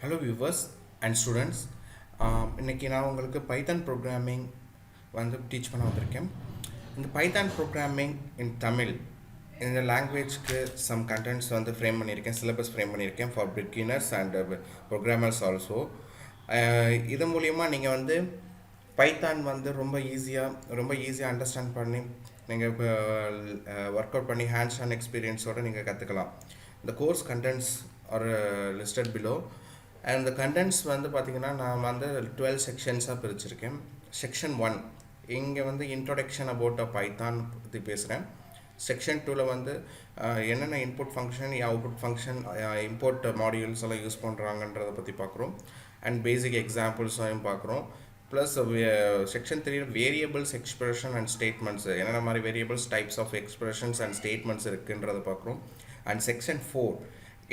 Hello viewers and students. இன்றைக்கி நான் உங்களுக்கு பைத்தான் ப்ரோக்ராமிங் வந்து டீச் பண்ண வந்திருக்கேன். இந்த பைத்தான் ப்ரோக்ராமிங் இன் தமிழ் இந்த லாங்குவேஜ்க்கு சம் கண்டென்ட்ஸ் வந்து ஃப்ரேம் பண்ணியிருக்கேன், சிலபஸ் ஃப்ரேம் பண்ணியிருக்கேன் for beginners and programmers also. இது மூலிமா நீங்கள் வந்து பைத்தான் வந்து ரொம்ப ஈஸியாக அண்டர்ஸ்டாண்ட் பண்ணி நீங்கள் இப்போ ஒர்க் அவுட் பண்ணி ஹேண்ட்ஸ் ஆன் எக்ஸ்பீரியன்ஸோடு நீங்கள் கற்றுக்கலாம். இந்த course contents R listed below. And இந்த கண்டென்ட்ஸ் வந்து பார்த்திங்கன்னா நான் வந்து 12 செக்ஷன்ஸாக பிரிச்சிருக்கேன். செக்ஷன் 1 இங்கே வந்து இன்ட்ரோடக்ஷன் அபவுட் பைத்தான் பற்றி பேசுகிறேன். செக்ஷன் 2ல் வந்து என்னென்ன input function output function import modules எல்லாம் யூஸ் பண்ணுறாங்கன்றதை பற்றி பார்க்குறோம். அண்ட் பேசிக் எக்ஸாம்பிள்ஸையும் பார்க்குறோம். Plus section 3 variables expression and statements, என்னென்ன மாதிரி variables types of expressions and statements இருக்குன்றதை பார்க்குறோம். அண்ட் செக்ஷன் 4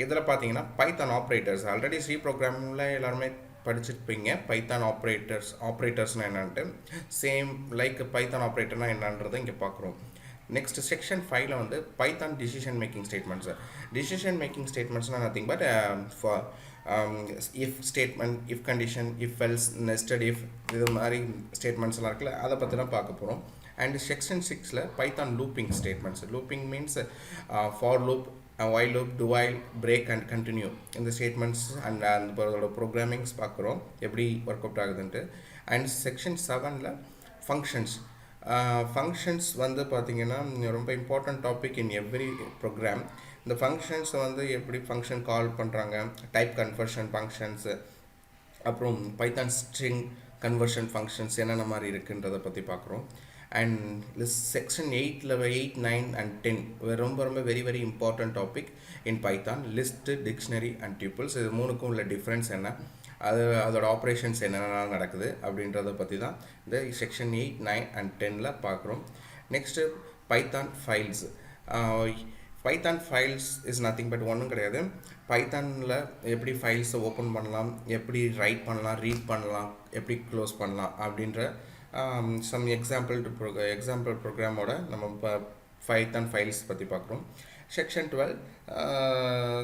இதில் பார்த்தீங்கன்னா பைத்தான் ஆப்ரேட்டர்ஸ், ஆல்ரெடி சி ப்ரோக்ராமில் எல்லாருமே படிச்சிருப்பீங்க. பைத்தான் ஆப்ரேட்டர்ஸ்னால் என்னன்ட்டு, சேம் லைக் பைத்தான் ஆப்ரேட்டர்னால் என்னன்றதை இங்கே பார்க்குறோம். நெக்ஸ்ட் செக்ஷன் 5ல் வந்து பைத்தான் டிசிஷன் மேக்கிங் ஸ்டேட்மெண்ட்ஸ்னால் nothing but for if statement, if condition, if else, nested if, இது மாதிரி ஸ்டேட்மெண்ட்ஸ்லாம் இருக்குல்ல, அதை பற்றி தான் பார்க்க போகிறோம். அண்ட் செக்ஷன் 6ல் Python looping statements. Looping means for loop, while loop, do while, break and continue, இந்த ஸ்டேட்மெண்ட்ஸ் அண்ட் அதோட ப்ரோக்ராமிங்ஸ் பார்க்குறோம் எப்படி ஒர்க் அவுட் ஆகுதுன்ட்டு. அண்ட் செக்ஷன் 7ல் ஃபங்க்ஷன்ஸ் வந்து பார்த்திங்கன்னா ரொம்ப important topic in every program. இந்த ஃபங்க்ஷன்ஸை வந்து எப்படி ஃபங்க்ஷன் கால் பண்ணுறாங்க, டைப் கன்வர்ஷன் ஃபங்க்ஷன்ஸு, அப்புறம் பைத்தான் ஸ்ட்ரிங் கன்வர்ஷன் ஃபங்க்ஷன்ஸ் என்னென்ன மாதிரி இருக்குன்றதை பற்றி பார்க்குறோம். அண்ட் this section 8, 9 and 10 ரொம்ப very important topic in Python. List, dictionary and tuples, இது மூணுக்கும் உள்ள டிஃப்ரென்ஸ் என்ன, அதோட ஆப்ரேஷன்ஸ் என்னென்ன நடக்குது அப்படின்றத பற்றி தான் இந்த செக்ஷன் 8, 9 and 10ல் பார்க்குறோம். Next Python files. Python files is nothing but ஒன்றும் கிடையாது. பைத்தானில் எப்படி ஃபைல்ஸை ஓப்பன் பண்ணலாம், எப்படி ரைட் பண்ணலாம், ரீட் பண்ணலாம், எப்படி க்ளோஸ் பண்ணலாம் அப்படின்ற சம் எக்ஸாம்பிள் ப்ரோக்ராமோட நம்ம இப்போ பைத்தான் ஃபைல்ஸ் பற்றி பார்க்குறோம். Section 12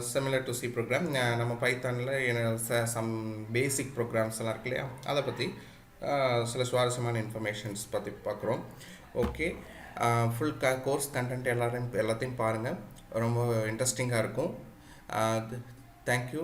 similar to C program. நம்ம பைத்தானில் சம் பேசிக் ப்ரோக்ராம்ஸ் எல்லாம் இருக்கு இல்லையா, அதை பற்றி சில சுவாரஸ்யமான இன்ஃபர்மேஷன்ஸ் பற்றி பார்க்குறோம். ஓகே, ஃபுல் கோர்ஸ் கண்டென்ட் எல்லாத்தையும் பாருங்கள், ரொம்ப இன்ட்ரெஸ்டிங்காக இருக்கும். தேங்க்யூ.